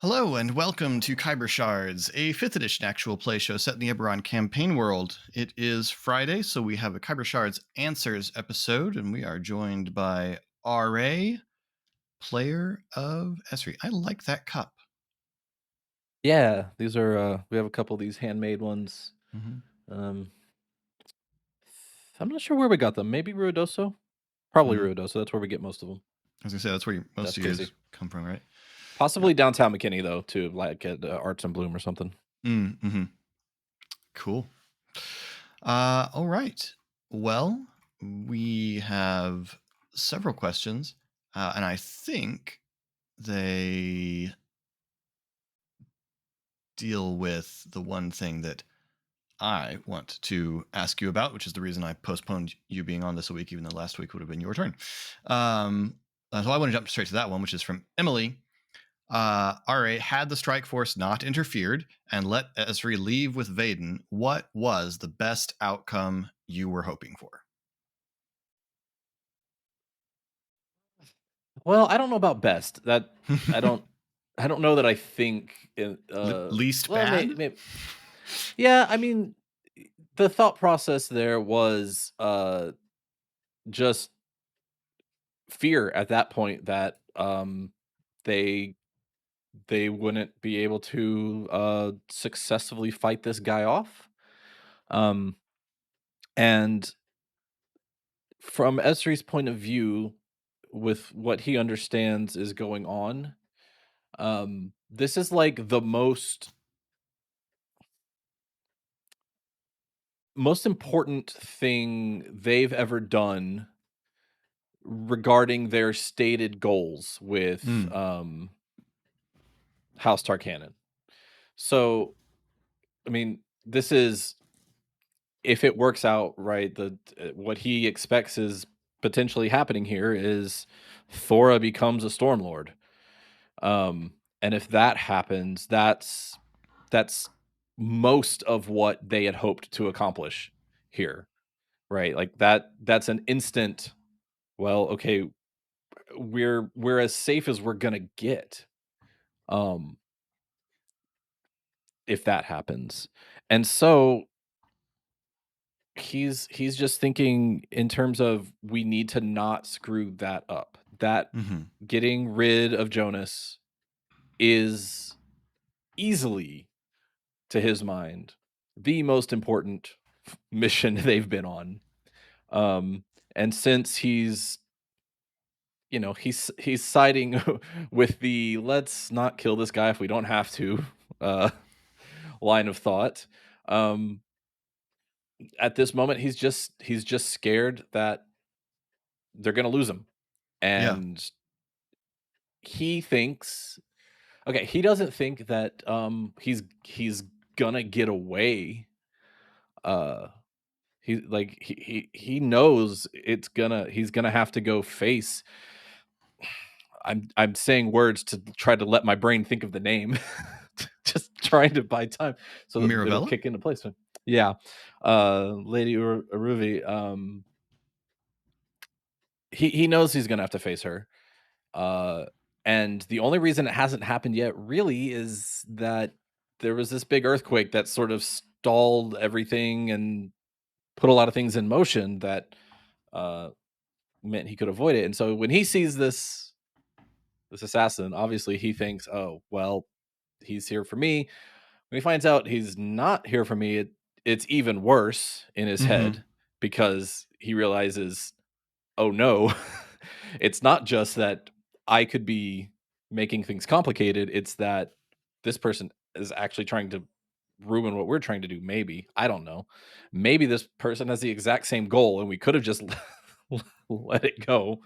Hello and welcome to Khyber Shards, a 5th edition actual play show set in the Eberron campaign world. It is Friday, so we have a Khyber Shards Answers episode, and we are joined by RA, player of Esri. I like that cup. Yeah, these are we have a couple of these handmade ones. Mm-hmm. Um I'm not sure where we got them. Maybe Ruidoso? Probably Mm-hmm. Ruidoso. That's where we get most of them. I was going to say, that's where most That's of yours crazy. come from, right? Yeah. Possibly downtown McKinney though, too, like at Arts and Bloom or something. Mm-hmm. Cool. All right. Well, we have several questions, and I think they deal with the one thing that I want to ask you about, which is the reason I postponed you being on this a week, even though last week would have been your turn. So I want to jump straight to that one, which is from Emily. RA, had the strike force not interfered and let Esri leave with Vaden, what was the best outcome you were hoping for? Well, I don't know about best. That I don't I don't know that I think Least well, bad? yeah, I mean the thought process there was just fear at that point that they they wouldn't be able to successfully fight this guy off. Um, and from Esri's point of view, with what he understands is going on, this is like the most important thing they've ever done regarding their stated goals with Mm, House Tarkanan. So, I mean, this is if it works out right, what he expects is potentially happening here is Thora becomes a Stormlord. And if that happens, that's most of what they had hoped to accomplish here, right? Like that's an instant, well, okay, we're as safe as we're gonna get, um, if that happens. And so he's just thinking in terms of we need to not screw that up. That hmm getting rid of Jonas is easily, to his mind, the most important mission they've been on. Um, and since he's siding with the let's not kill this guy if we don't have to uh line of thought. Um, at this moment he's just scared that they're gonna lose him. Yeah. And he thinks okay, he doesn't think that he's gonna get away. Uh he knows he's gonna have to go face. I'm saying words to try to let my brain think of the name. Just trying to buy time so that it'll Mirabella? kick into place. Yeah. Lady Aruvi, he knows he's gonna have to face her. Uh, and the only reason it hasn't happened yet really is that there was this big earthquake that sort of stalled everything and put a lot of things in motion that uh, meant he could avoid it. And so when he sees this assassin, obviously he thinks, "Oh, well, he's here for me." When he finds out he's not here for me, it's even worse in his hmm head because he realizes, "Oh no, it's not just that I could be making things complicated, it's that this person is actually trying to ruin what we're trying to do, maybe. I don't know. Maybe this person has the exact same goal and we could have just let it go."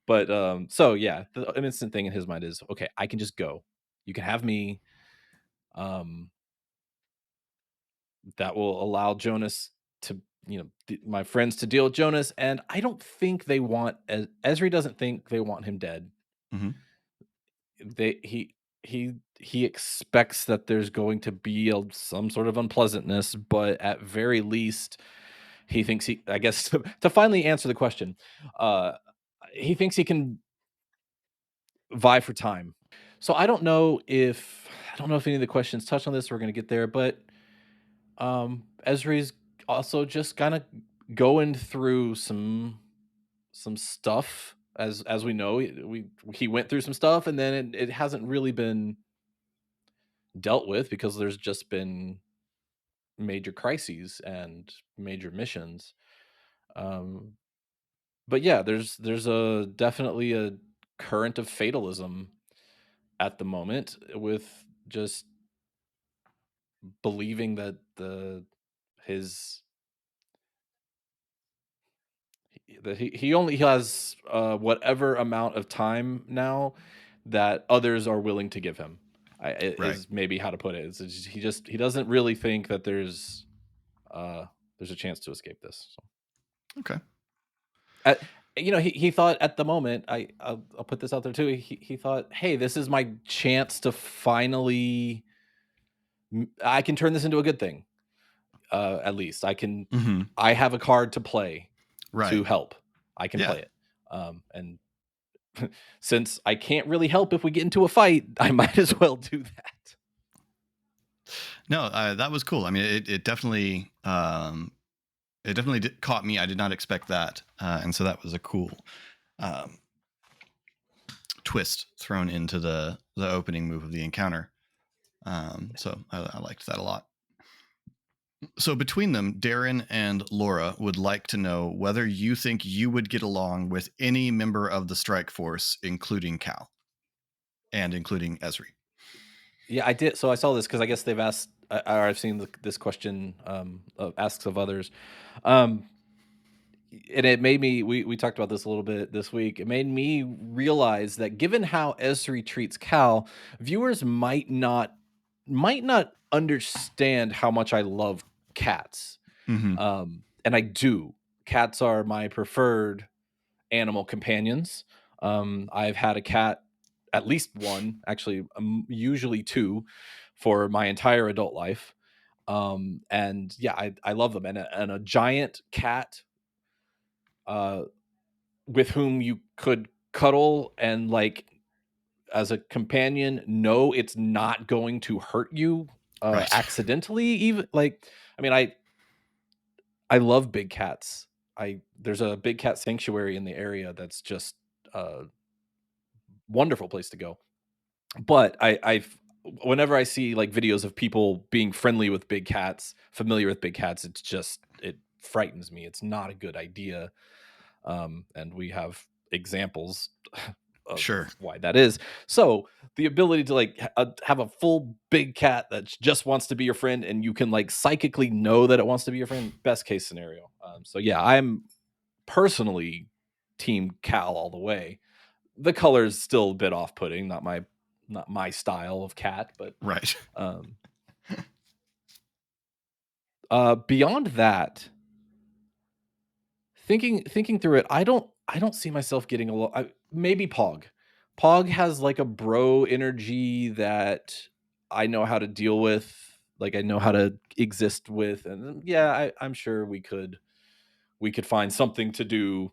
But so yeah, an instant thing in his mind is, okay, I can just go. You can have me. Um that will allow Jonas to, my friends to deal with Jonas. And I don't think they want Esri doesn't think they want him dead. hmm They he expects that there's going to be some sort of unpleasantness, but at very least, he thinks I guess to finally answer the question, uh, he thinks he can vie for time. So I don't know if any of the questions touch on this. We're gonna get there, but Esri's also just kind of going through some stuff. As we know, he went through some stuff, and then it hasn't really been dealt with because there's just been major crises and major missions. Um, but yeah, there's a definitely a current of fatalism at the moment with just believing that the his that he only has whatever amount of time now that others are willing to give him. Right. Is maybe how to put it. He doesn't really think that there's a chance to escape this. So. Okay. Uh, he thought at the moment, I'll put this out there too. He thought, hey, this is my chance to finally, I can turn this into a good thing. At least Hmm. I have a card to play to Right. help. I can Yeah. play it. And since I can't really help if we get into a fight, I might as well do that. No, that was cool. I mean, it definitely caught me. I did not expect that, and so that was a cool um, twist thrown into the opening move of the encounter. So I liked that a lot. So between them, Darren and Laura would like to know whether you think you would get along with any member of the strike force, including Cal and including Esri. Yeah, I did. So I saw this because I guess they've asked, or I've seen this question of asks of others. Um, and it made me we talked about this a little bit this week. It made me realize that given how Esri treats Cal, viewers might not understand how much I love cats. Mm-hmm. And I do. Cats are my preferred animal companions. I've had a cat, at least one, actually, usually two, for my entire adult life. And yeah, I love them. And a giant cat uh, with whom you could cuddle and like as a companion, know it's not going to hurt you Right. accidentally. Even like, I mean, I love big cats. I There's a big cat sanctuary in the area that's just a wonderful place to go. But I've whenever I see like videos of people being friendly with big cats, familiar with big cats, it frightens me. It's not a good idea. And we have examples Sure. of why that is. So the ability to like have a full big cat that just wants to be your friend, and you can like psychically know that it wants to be your friend. Best case scenario. So yeah, I'm personally team Cal all the way. The color's still a bit off putting, not my style of cat, but Right. um, beyond that, thinking through it, I don't see myself getting a lot. Maybe Pog. Pog has like a bro energy that I know how to deal with. Like I know how to exist with, and yeah, I'm sure we could find something to do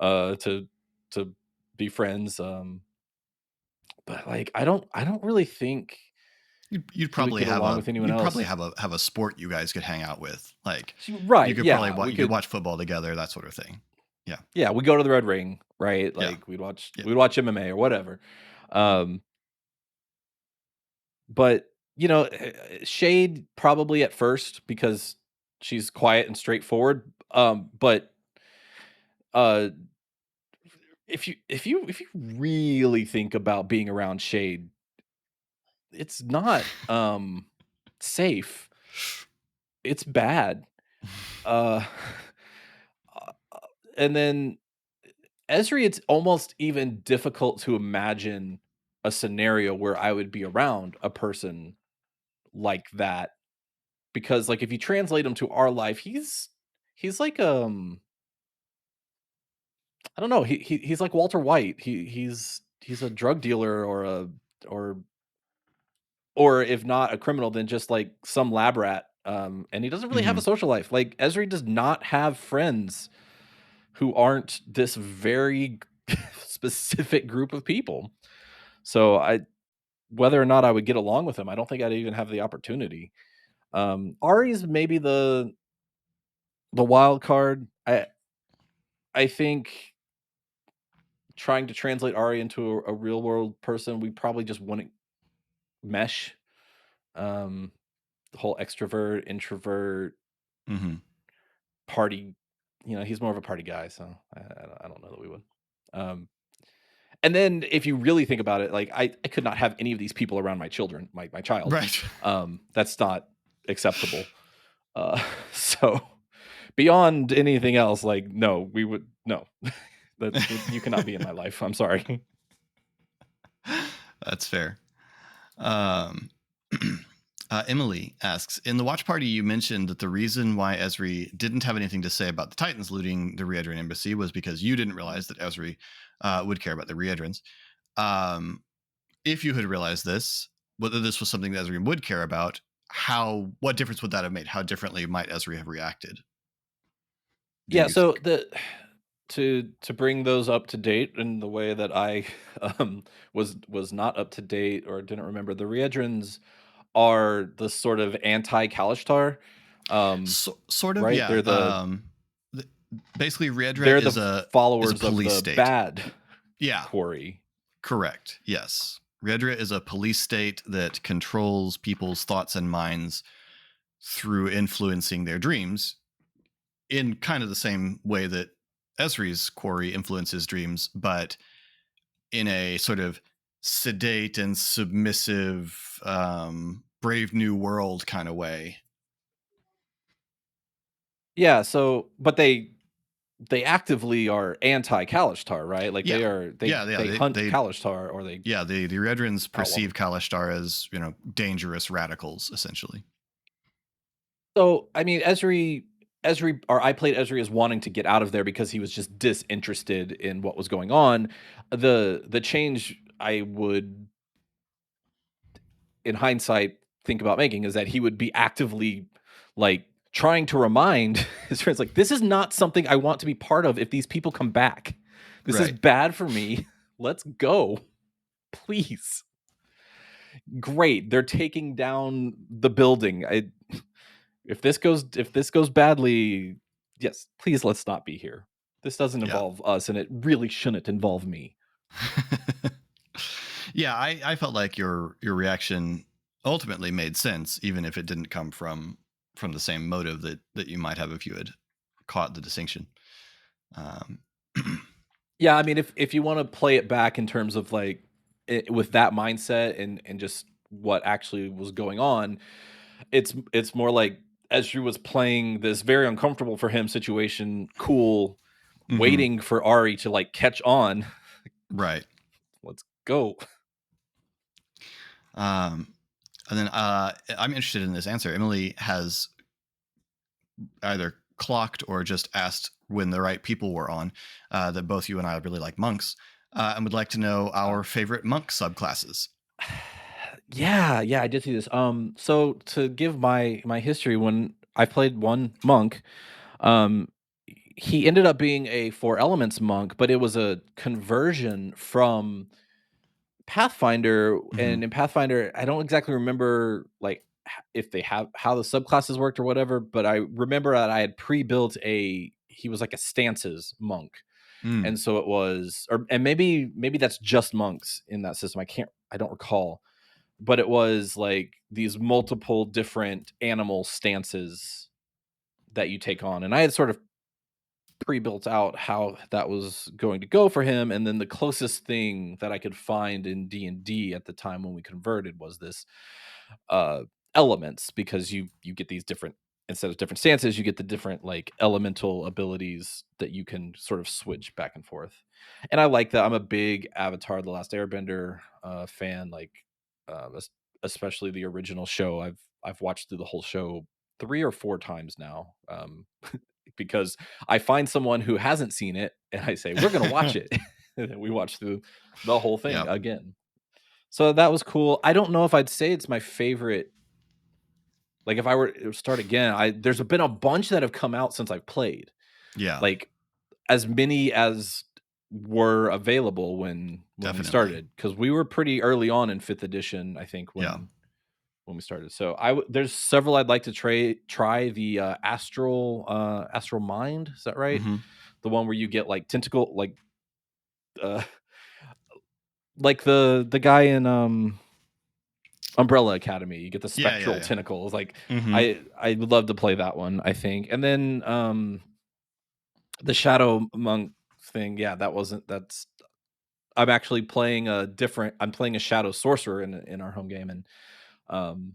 to be friends. But like I don't really think You'd he would probably get have along a with anyone you'd probably else. have a sport you guys could hang out with. Like you Right? could probably Yeah, we you could could. watch football together, that sort of thing. Yeah. Yeah, we go to the Red Ring, right? Yeah. Like Yeah. we'd watch MMA or whatever. Um, but Shade probably at first because she's quiet and straightforward. But uh, if you really think about being around Shade, it's not safe. It's bad. Uh, and then Esri, it's almost even difficult to imagine a scenario where I would be around a person like that because like if you translate him to our life, he's like I don't know, he's like Walter White. He's a drug dealer or or if not a criminal, then just like some lab rat. And he doesn't really have a Hmm. social life. Like Esri does not have friends who aren't this very specific group of people. So whether or not I would get along with him, I don't think I'd even have the opportunity. Ari's maybe the wild card. I think trying to translate Ari into a real world person, we probably just wouldn't mesh. Um, the whole extrovert, introvert, Hmm. party, he's more of a party guy, so I don't know that we would. Um, and then if you really think about it, like I could not have any of these people around my children, my child. Right. That's not acceptable. So beyond anything else, like no, we would no. You cannot be in my life. I'm sorry. That's fair. Um, Emily asks, in the watch party, you mentioned that the reason why Esri didn't have anything to say about the Titans looting the Reedran embassy was because you didn't realize that Esri would care about the Reedrans. Um, if you had realized this, whether this was something that Esri would care about, what difference would that have made? How differently might Esri have reacted, do Yeah, you so think? the to bring those up to date in the way that I was not up to date or didn't remember, the Reedrans are the sort of anti Kalishtar. Um, Sort of, right? yeah. Th- Basically, Riedra They're the is a followers of police the state. bad Yeah, quarry. correct. Yes. Riedra is a police state that controls people's thoughts and minds through influencing their dreams in kind of the same way that Esri's quarry influences dreams, but in a sort of sedate and submissive, brave new world kind of way. Yeah, so but they actively are anti Kalishtar, right? Like Yeah. they are Yeah, yeah. they They hunt they Kalishtar or they yeah, the Redrins outlaw perceive them. Kalashtar as, dangerous radicals, essentially. So, I mean, Esri or I played Esri as wanting to get out of there because he was just disinterested in what was going on. The change I would, in hindsight, think about making is that he would be actively, like, trying to remind his friends, like, "This is not something I want to be part of if these people come back. This is Right. bad for me. Let's go, please." Great, they're taking down the building. If this goes badly, yes, please let's not be here. This doesn't Yeah. involve us, and it really shouldn't involve me. Yeah, I felt like your reaction ultimately made sense, even if it didn't come from the same motive that you might have if you had caught the distinction. Um, Yeah, I mean, if you wanna play it back in terms of, like, with that mindset and just what actually was going on, it's more like Ezri was playing this very uncomfortable for him situation cool, mhm, waiting for Ari to, like, catch on. right. "Let's go." Um, and then I'm interested in this answer. Emily has either clocked or just asked when the right people were on, that both you and I really like monks, and would like to know our Wow. favorite monk subclasses. Yeah, yeah, I did see this. So to give my history, when I played one monk, um, he ended up being a four elements monk, but it was a conversion from Pathfinder. Hmm. And in Pathfinder, I don't exactly remember like if they have how the subclasses worked or whatever, but I remember that I had pre-built he was like a stances monk. Mm. And so it was, or and maybe that's just monks in that system. I don't recall, but it was like these multiple different animal stances that you take on. And I had sort of pre-built out how that was going to go for him, and then the closest thing that I could find in D&D at the time when we converted was this uh elements, because you get these different, instead of different stances, you get the different like elemental abilities that you can sort of switch back and forth. And I like that. I'm a big Avatar the Last Airbender fan, like especially the original show. I've watched through the whole show 3 or 4 times now, because I find someone who hasn't seen it and I say, "We're gonna watch it." And then we watch through the whole thing Yeah. again. So that was cool. I don't know if I'd say it's my favorite. Like if I were to start again, there's been a bunch that have come out since I've played. Yeah. Like as many as were available when when we Definitely. started because we were pretty early on in 5th edition, I think, Yeah. when we started. So there's several I'd like to try the Astral Mind. Is that right? Hmm. The one where you get like tentacle, uh, like the guy in Umbrella Academy. You get the Yeah, spectral yeah, tentacles. Like yeah. Hmm. I would love to play that one, I think. And then the Shadow Monk thing. Yeah, that's I'm actually playing a different. I'm playing a Shadow Sorcerer in our home game, and um,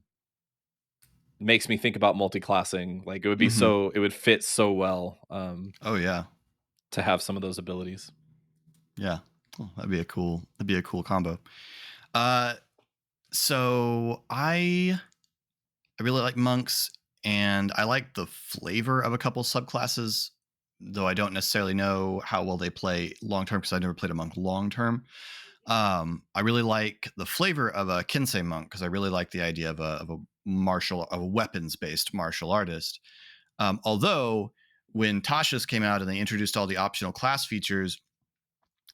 makes me think about multi-classing. Like Hmm. it would fit so well Oh yeah. to have some of those abilities. Yeah. Oh, that'd be a cool combo. Uh, so I really like monks, and I like the flavor of a couple subclasses, though I don't necessarily know how well they play long term because I never played a monk long term. I really like the flavor of a Kinsei monk because I really like the idea of a weapons based martial artist. Although when Tasha's came out and they introduced all the optional class features,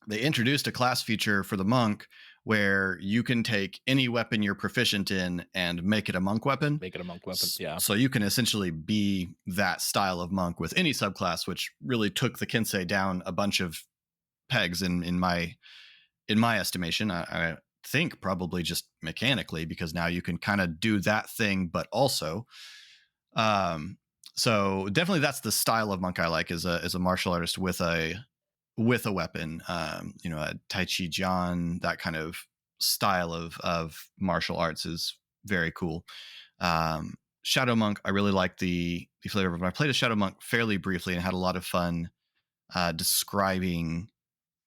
they introduced a class feature for the monk where you can take any weapon you're proficient in and make it a monk weapon. Make it a monk weapon. Yeah. So you can essentially be that style of monk with any subclass, which really took the Kinsei down a bunch of pegs in my estimation. I think probably just mechanically because now you can kind of do that thing, but also um, so definitely that's the style of monk I like is a martial artist with a weapon, you know, a Tai Chi Jian, that kind of style of martial arts is very cool. Shadow Monk, I really like the flavor of it. I played a Shadow Monk fairly briefly and had a lot of fun describing,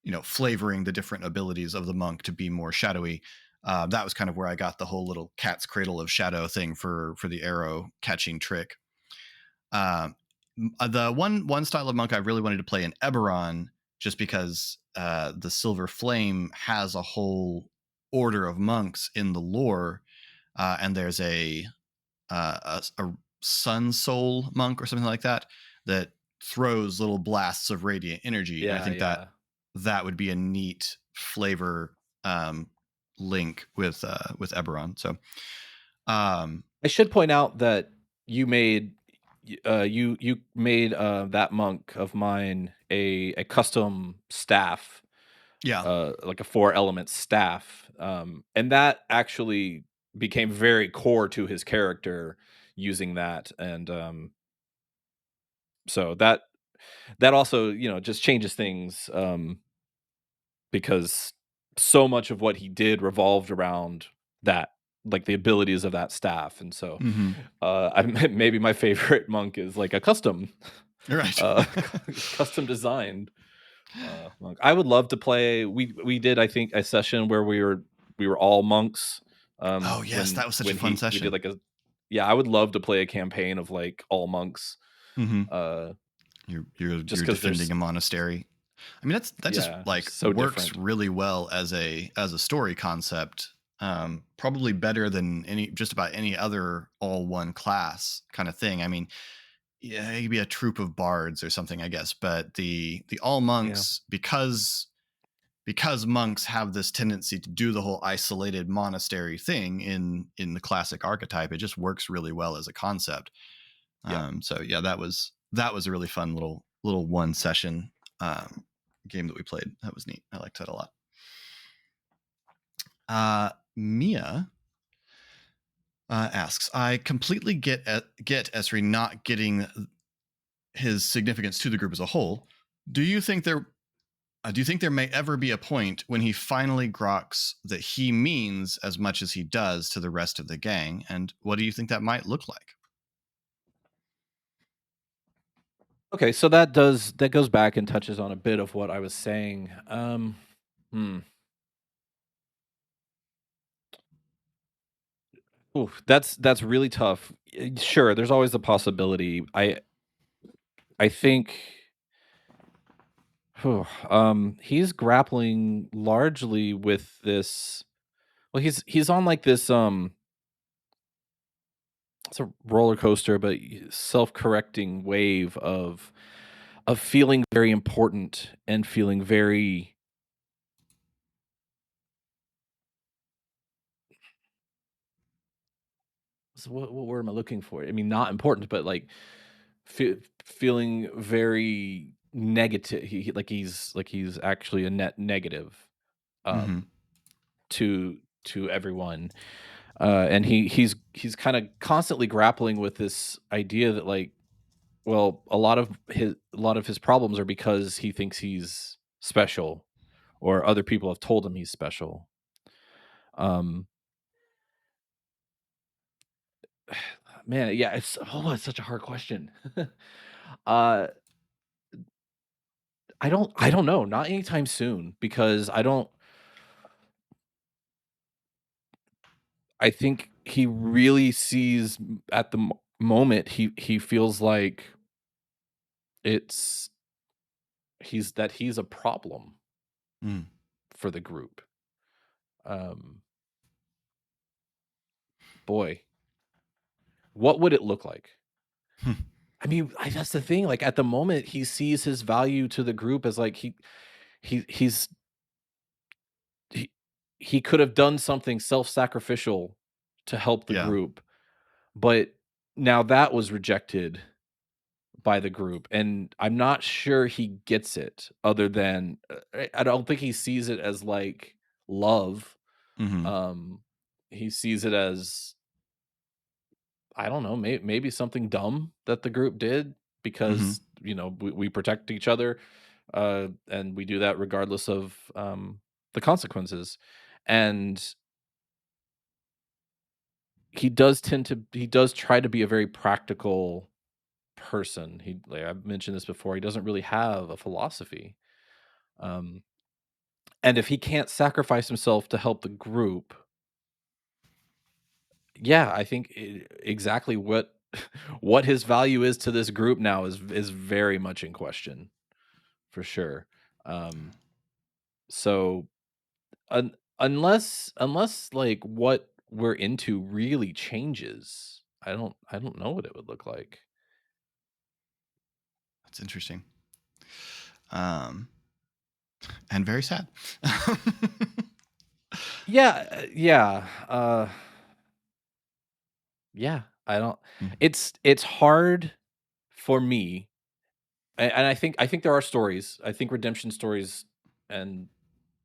you know, flavoring the different abilities of the monk to be more shadowy. That was kind of where I got the whole little cat's cradle of shadow thing for the arrow catching trick. Um, the one style of monk I really wanted to play in Eberron, just because the Silver Flame has a whole order of monks in the lore, and there's a Sun Soul monk or something like that that throws little blasts of radiant energy, and I Yeah. think that Yeah. that would be a neat flavor link with Eberron. So um, I should point out that you made you made that monk of mine a custom staff, yeah. like a 4 element staff, and that actually became very core to his character using that, and so that also, just changes things, because so much of what he did revolved around that, like the abilities of that staff, and so Hmm. maybe my favorite monk is like a custom, Right. uh, custom designed monk. I would love to play. We did, I think, a session where we were all monks. Oh yes, that was such a When fun he we did session. like a yeah. I would love to play a campaign of like all monks. Hmm. Uh, just You're because defending a monastery. I mean, that just they're like so works different. really well as a story concept. Probably better than any just about any other all one class kind of thing. I mean, yeah, it could be a troop of bards or something, I guess. But the all Yeah. monks, because monks have this tendency to do the whole isolated monastery thing in the classic archetype, it just works really well as a concept. Yeah. So yeah, that was a really fun little one session game that we played. That was neat. I liked that a lot. Mia asks, I completely get Esri not getting his significance to the group as a whole. Do you think do you think there may ever be a point when he finally groks that he means as much as he does to the rest of the gang? And what do you think that might look like? Okay, so that goes back and touches on a bit of what I was saying. Hmm. Oof, that's really tough. Sure, there's always the possibility. I think he's grappling largely with this. Well, he's on like this it's a roller coaster, but self-correcting wave of feeling very important and feeling very so what word am I looking for? I mean, not important, but like feeling very negative. He's actually a net negative Hmm. um, to everyone, and he's kind of constantly grappling with this idea that like, well, a lot of his problems are because he thinks he's special, or other people have told him he's special. Um, Man, yeah, it's such a hard question. uh, I don't know, not anytime soon because I think he really sees at the moment he feels like it's he's a problem Mm. for the group. Um, Boy, what would it look like? I mean, that's the thing. Like at the moment, he sees his value to the group as like he he's he he could have done something self-sacrificial to help the Yeah. group, but now that was rejected by the group, and I'm not sure he gets it other than I don't think he sees it as like love. Hmm. Um, he sees it as I don't know, maybe something dumb that the group did Hmm. because we protect each other, and we do that regardless of the consequences. And he does try to be a very practical person. He like I've mentioned this before. He doesn't really have a philosophy. Um, and if he can't sacrifice himself to help the group, yeah, I think exactly what what his value is to this group now is very much in question for sure. Um, so unless like what we're into really changes, I don't know what it would look like. That's interesting. Um, and very sad. Yeah, yeah. I don't. It's hard for me, and I think there are stories. I think redemption stories, and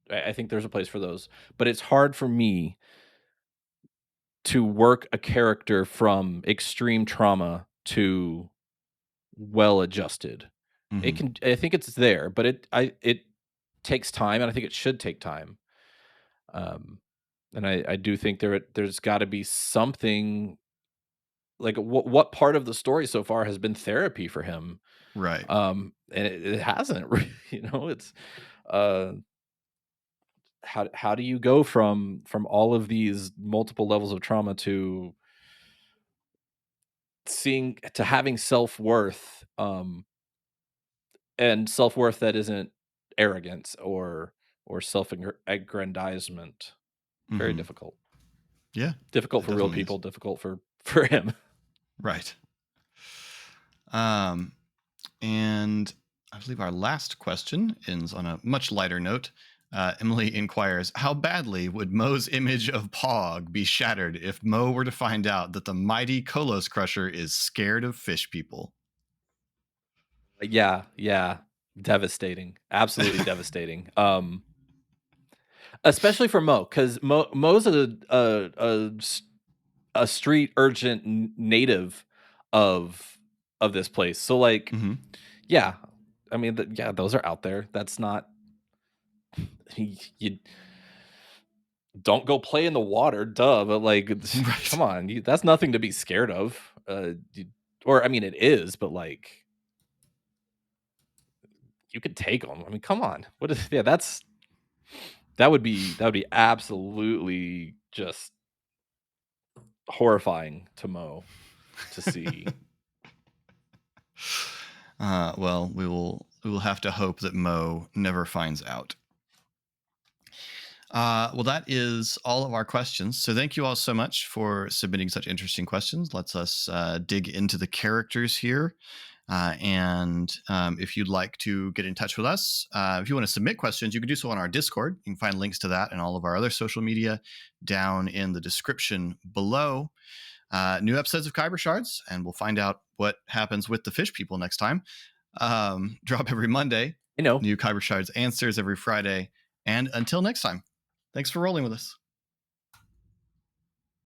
I think there's a place for those. But it's hard for me to work a character from extreme trauma to well adjusted. It Hmm. can I think it's there, but it takes time, and I think it should take time. Um, and I do think there's got to be something like what part of the story so far has been therapy for him. Right. And it hasn't. It's uh how do you go from all of these multiple levels of trauma to seeing to having self-worth, and self-worth that isn't arrogance or self-aggrandizement. Very Hmm. difficult. Yeah, Difficult it for real definitely is. people, difficult for him. Right. Um, and I believe our last question ends on a much lighter note. Emily inquires, how badly would Mo's image of Pog be shattered if Mo were to find out that the mighty Kolos Crusher is scared of fish people? Yeah, yeah. Devastating. Absolutely devastating. Especially for Mo, because Mo's a street urgent native of this place. So like, Hmm. yeah, I mean, yeah, those are out there. That's not you don't go play in the water, duh. But like, Right. come on, that's nothing to be scared of. Or I mean, it is, but like, you could take them. I mean, come on. What is? Yeah, that would be absolutely just horrifying to Mo to see. Well, we will have to hope that Mo never finds out. Well, that is all of our questions. So thank you all so much for submitting such interesting questions. Let's us dig into the characters here. And if you'd like to get in touch with us, if you want to submit questions, you can do so on our Discord. You can find links to that and all of our other social media down in the description below. new episodes of Khyber Shards, and we'll find out what happens with the fish people next time. Drop every Monday. You know. New Khyber Shards answers every Friday. And until next time, thanks for rolling with us.